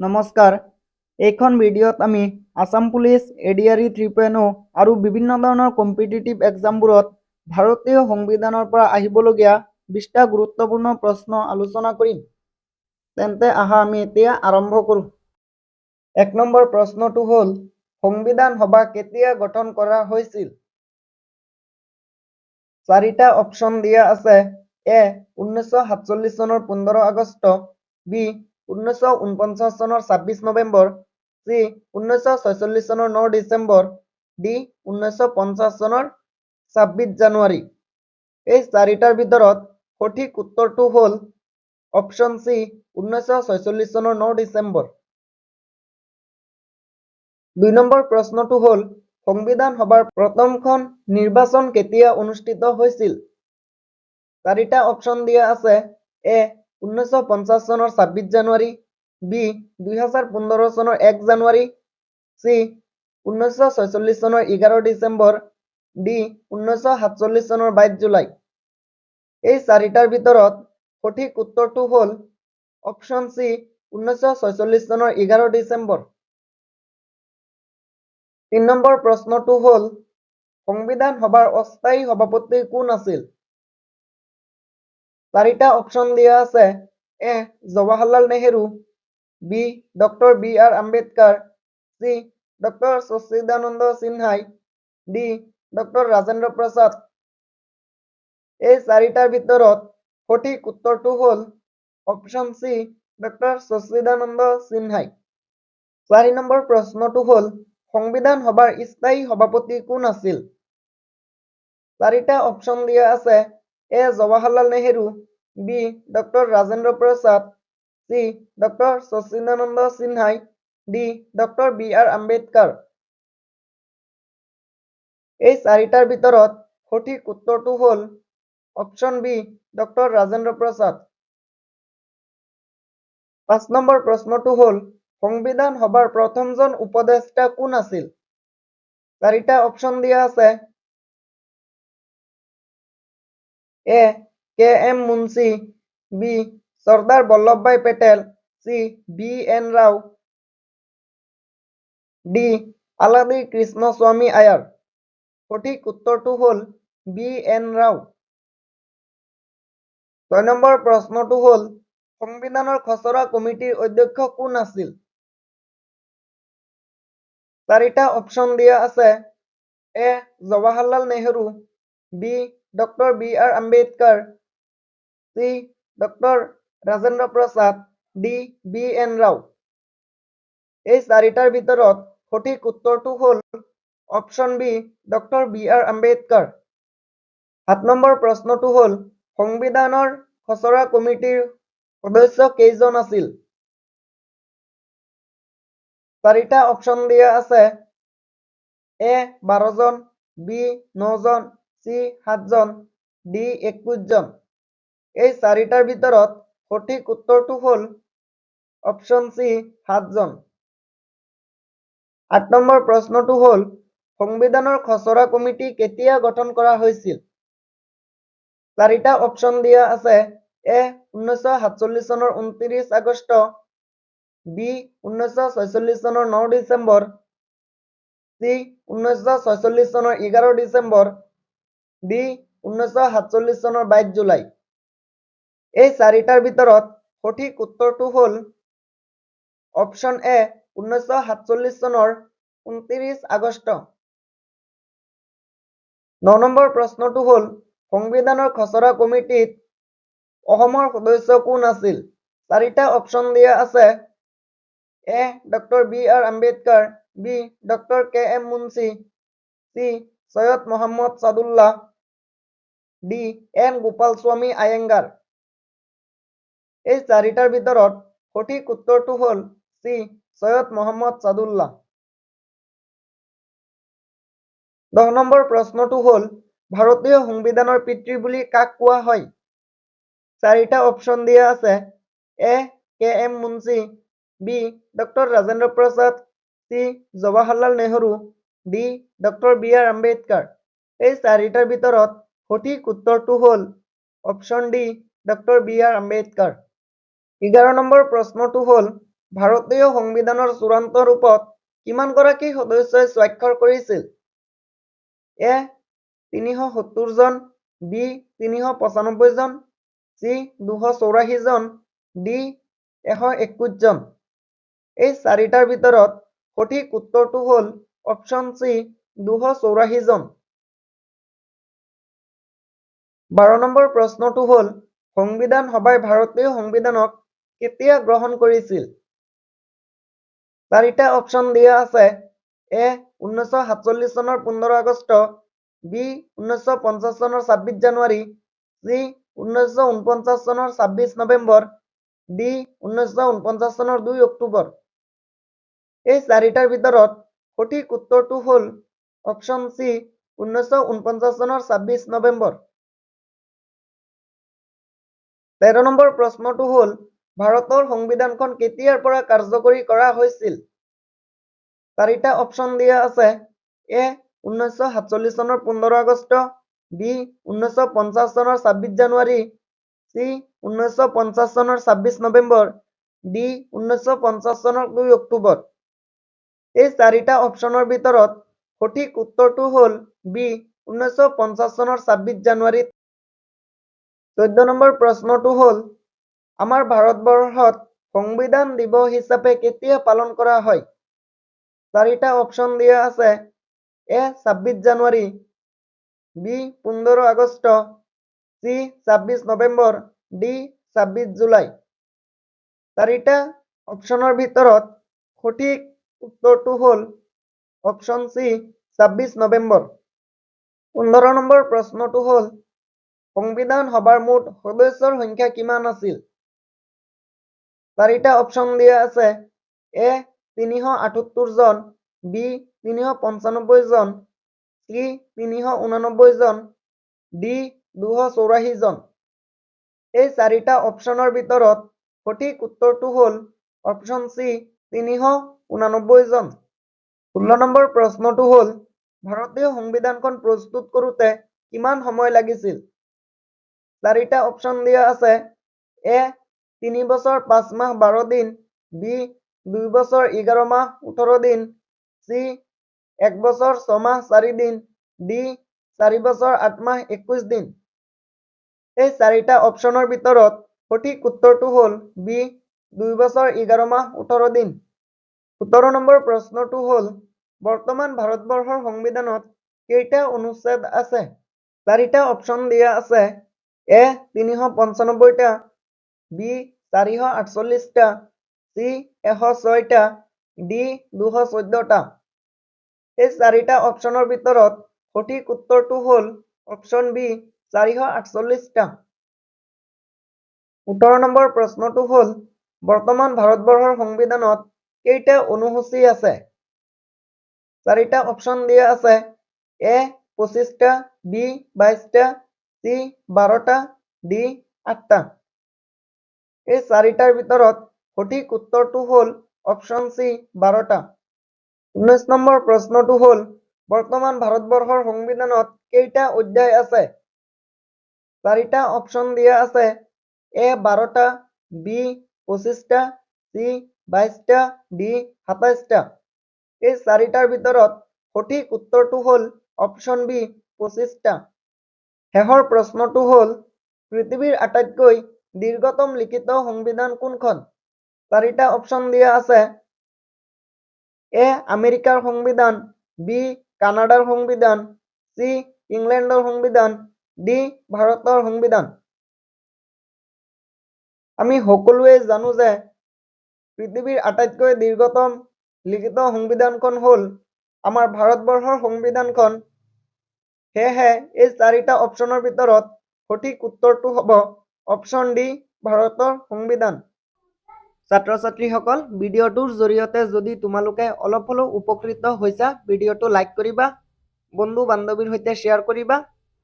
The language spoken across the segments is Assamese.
নমস্কাৰ। এইখন ভিডিঅ'ত আমি আসাম পুলিচ এডিআৰই 3.0 আৰু বিভিন্ন ধৰণৰ কম্পিটিটিভ এক্সামবোৰত ভাৰতীয় সংবিধানৰ পৰা আহিবলগীয়া 20টা গুৰুত্বপূৰ্ণ প্ৰশ্ন আলোচনা কৰিম। তেন্তে আহা আমি এতিয়া আৰম্ভ কৰোঁ। 1 নম্বৰ প্ৰশ্নটো হ'ল সংবিধান সভা কেতিয়া গঠন কৰা হৈছিল? 4টা অপশ্যন দিয়া আছে। এ 1947 চনৰ 15 আগষ্ট, বি 1949 চনৰ 26 নৱেম্বৰ, চি 1946 চনৰ 9 ডিচেম্বৰ, ডি 1950 চনৰ 26 জানুৱাৰী। এই চাৰিটাৰ ভিতৰত সঠিক উত্তৰটো হ'ল অপশ্যন চি 1946 চনৰ 9 ডিচেম্বৰ। 2 নম্বৰ প্ৰশ্নটো হ'ল সংবিধান সভাৰ প্ৰথমখন নিৰ্বাচন কেতিয়া অনুষ্ঠিত হৈছিল? 4টা অপশ্যন দিয়া আছে। এ 1950 চনৰ 26 জানুৱাৰী, বি 2015 চনৰ 1 জানুৱাৰী, চি 1946 চনৰ 11 ডিচেম্বৰ, ডি 1947 চনৰ 22 জুলাই। এই চাৰিটাৰ ভিতৰত সঠিক উত্তৰটো হ'ল অপশ্যন চি 1946 চনৰ 11 ডিচেম্বৰ। 3 নম্বৰ প্ৰশ্নটো হ'ল সংবিধান সভাৰ অস্থায়ী সভাপতি কোন আছিল? 4টা অপশ্যন দিয়া আছে। A Jawaharlal Nehru, B doctor B R Ambedkar, C doctor Sachchidananda সিনহাই, ডি ডক্টৰ ৰাজেন্দ্ৰ প্ৰসাদ। এই চাৰিটাৰ ভিতৰত সঠিক উত্তৰটো হ'ল অপশ্যন চি ডক্টৰ সচ্চিদানন্দ সিনহাই। 4 নম্বৰ প্ৰশ্নটো হ'ল সংবিধান সভাৰ স্থায়ী সভাপতি কোন আছিল? 4টা অপশ্যন দিয়া আছে। A Jawaharlal Nehru, B doctor Rajendra Prasad, C doctor Sachchidananda সিনহাই, D doctor B R Ambedkar. এই চাৰিটাৰ ভিতৰত সঠিক উত্তৰটো হ'ল option B doctor Rajendra Prasad. 5 number প্ৰশ্নটো হ'ল সংবিধান সভাৰ প্ৰথমজন উপদেষ্টা কোন আছিল? 4টা অপশ্যন দিয়া আছে। A K M Munshi, B Sardar Vallabhbhai Patel, C B N Rao, D Alladi Krishnaswami Ayyar. সঠিক উত্তৰটো হ'ল বি এন ৰাও। 6 নম্বৰ প্ৰশ্নটো হ'ল সংবিধানৰ খচৰা কমিটিৰ অধ্যক্ষ কোন আছিল? 4টা অপশ্যন দিয়া আছে। A Jawaharlal Nehru, B doctor B R Ambedkar, C doctor Rajendra Prasad, D B N Rao. এই চাৰিটাৰ ভিতৰত সঠিক উত্তৰটো হ'ল option B doctor B R Ambedkar. 7 number প্ৰশ্নটো হ'ল সংবিধানৰ খচৰা কমিটিৰ সদস্য কেইজন আছিল? 4টা অপশ্যন দিয়া আছে। এ 12 জন, বি 9 জন, চি 7 জন, ডি 21 জন। এই চাৰিটাৰ ভিতৰত সঠিক উত্তৰটো হ'ল অপশ্যন চি 7 জন। 8 নম্বৰ প্ৰশ্নটো হ'ল সংবিধানৰ খচৰা কমিটি কেতিয়া গঠন কৰা হৈছিল? 4টা অপশ্যন দিয়া আছে। এ 1947 চনৰ 29 আগষ্ট, বি 1946 চনৰ 9 ডিচেম্বৰ, চি 1946 চনৰ 11 ডিচেম্বৰ, ডি 1947 চনৰ 22 জুলাই। এই চাৰিটাৰ ভিতৰত সঠিক উত্তৰটো হ'ল অপশ্যন এ 1947 চনৰ 29 আগষ্ট। 9 নম্বৰ প্ৰশ্নটো হ'ল সংবিধানৰ খচৰা কমিটিত অসমৰ সদস্য কোন আছিল? 4টা অপশ্যন দিয়া আছে। A doctor B R Ambedkar, B doctor K M Munshi, C Syed Mohammad Saadulla, D N Gopalaswami Ayyangar. এই চাৰিটাৰ ভিতৰত সঠিক উত্তৰটো হ'ল চি সৈয়দ মহম্মদ ছাদুল্লাহ। 10 নম্বৰ প্ৰশ্নটো হ'ল ভাৰতীয় সংবিধানৰ পিতৃ বুলি কাক কোৱা হয়? 4টা অপশ্যন দিয়া আছে। A K M Munshi, B doctor Rajendra Prasad, C Jawaharlal Nehru, D doctor B R Ambedkar. এই চাৰিটাৰ ভিতৰত সঠিক উত্তৰটো হ'ল option D doctor B R Ambedkar. 11 number প্ৰশ্নটো হ'ল ভাৰতীয় সংবিধানৰ চূড়ান্ত ৰূপত কিমানগৰাকী সদস্যই স্বাক্ষৰ কৰিছিল? এ 370 জন, বি 395 জন, চি 284 জন, ডি 121 জন। এই চাৰিটাৰ ভিতৰত সঠিক উত্তৰটো হ'ল অপশ্যন চি 284 জন। 12 নম্বৰ প্ৰশ্নটো হ'ল সংবিধান সভাই ভাৰতীয় সংবিধানক কেতিয়া গ্ৰহণ কৰিছিল? চাৰিটা অপশ্যন দিয়া আছে। এ 1947 চনৰ 15 আগষ্ট, বি 1950 চনৰ 26 জানুৱাৰী, চি 1949 চনৰ 26 নৱেম্বৰ, ডি 1949 চনৰ 2 অক্টোবৰ। এই চাৰিটাৰ ভিতৰত সঠিক উত্তৰটো হ'ল অপশ্যন চি 1949 চনৰ 26 নৱেম্বৰ। 13 নম্বৰ প্ৰশ্নটো হ'ল ভাৰতৰ সংবিধানখন কেতিয়াৰ পৰা কাৰ্যকৰী কৰা হৈছিল? চাৰিটা অপশ্যন দিয়া আছে। এ 1947 চনৰ 15 আগষ্ট, বি 1950 চনৰ 26 জানুৱাৰী, চি 1950 চনৰ 26 নৱেম্বৰ, ডি 1950 চনৰ 2 অক্টোবৰ। এই চাৰিটা অপশ্যনৰ ভিতৰত সঠিক উত্তৰটো হ'ল বি 1950 চনৰ 26 জানুৱাৰীত। 14 নম্বৰ প্ৰশ্নটো হ'ল আমাৰ ভাৰতবৰ্ষত সংবিধান দিৱস হিচাপে কেতিয়া পালন কৰা হয়? চাৰিটা অপশ্যন দিয়া আছে। এ 26 জানুৱাৰী, বি 15 আগষ্ট, চি 26 নৱেম্বৰ, ডি 26 জুলাই। চাৰিটা অপশ্যনৰ ভিতৰত সঠিক উত্তৰটো হ'ল অপশ্যন চি 26 নৱেম্বৰ। 15 নম্বৰ প্ৰশ্নটো হ'ল সংবিধান সভাৰ মুঠ সদস্যৰ সংখ্যা কিমান আছিল? চাৰিটা অপশ্যন দিয়া আছে। এ 378 জন, বি 395 জন, চি 389 জন, ডি 284 জন। এই চাৰিটা অপশ্যনৰ ভিতৰত সঠিক উত্তৰটো হ'ল অপশ্যন চি 389 জন। 16 নম্বৰ প্ৰশ্নটো হ'ল ভাৰতীয় সংবিধানখন প্ৰস্তুত কৰোঁতে কিমান সময় লাগিছিল? চাৰিটা অপশ্যন দিয়া আছে। এ 3 বছৰ 5 মাহ 12 দিন, বি 2 বছৰ 11 মাহ 18 দিন, চি 1 বছৰ 6 মাহ 4 দিন, ডি 4 বছৰ 8 মাহ 21 দিন। এই চাৰিটা অপশ্যনৰ ভিতৰত সঠিক উত্তৰটো হ'ল বি 2 বছৰ 11 মাহ 18 দিন। 17 নম্বৰ প্ৰশ্নটো হ'ল বৰ্তমান ভাৰতবৰ্ষৰ সংবিধানত কেইটা অনুচ্ছেদ আছে? চাৰিটা অপশ্যন দিয়া আছে। এ 395টা, বি 448টা, চি 106টা, ডি 214টা। এই চাৰিটা অপশ্যনৰ ভিতৰত সঠিক উত্তৰটো হ'ল অপশ্যন বি 448টা। 18 নম্বৰ প্ৰশ্নটো হ'ল বৰ্তমান ভাৰতবৰ্ষৰ সংবিধানত কেইটা অনুসূচী আছে? চাৰিটা অপশ্যন দিয়া আছে। এ 25টা, বি 22টা, চি 12টা, ডি 8টা। এই চাৰিটাৰ ভিতৰত সঠিক উত্তৰটো হ'ল অপশ্যন চি 12টা। 19 নম্বৰ প্ৰশ্নটো হ'ল বৰ্তমান ভাৰতবৰ্ষৰ সংবিধানত কেইটা অধ্যায় আছে? চাৰিটা অপশ্যন দিয়া আছে। এ 12টা, বি 25টা, চি 22টা, ডি 27টা। এই চাৰিটাৰ ভিতৰত সঠিক উত্তৰটো হ'ল অপশ্যন বি 25টা। শেষৰ প্ৰশ্নটো হ'ল পৃথিৱীৰ আটাইতকৈ দীৰ্ঘতম লিখিত সংবিধান কোনখন? চাৰিটা অপশ্যন দিয়া আছে। এ আমেৰিকাৰ সংবিধান, বি কানাডাৰ সংবিধান, চি ইংলেণ্ডৰ সংবিধান, ডি ভাৰতৰ সংবিধান। আমি সকলোৱে জানো যে পৃথিৱীৰ আটাইতকৈ দীৰ্ঘতম লিখিত সংবিধানখন হ'ল আমাৰ ভাৰতবৰ্ষৰ সংবিধানখন। সেয়েহে এই চাৰিটা অপশ্যনৰ ভিতৰত সঠিক উত্তৰটো হ'ব অপশ্যন ডি ভাৰতৰ সংবিধান। ছাত্ৰ ছাত্ৰীসকল, ভিডিঅ'টোৰ জৰিয়তে যদি তোমালোকে অলপ হ'লেও উপকৃত হৈছা, ভিডিঅ'টো লাইক কৰিবা, বন্ধু বান্ধৱীৰ সৈতে শ্বেয়াৰ কৰিবা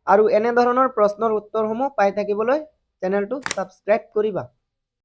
আৰু এনেধৰণৰ প্ৰশ্নৰ উত্তৰসমূহ পাই থাকিবলৈ চেনেলটো ছাবস্ক্ৰাইব কৰিবা।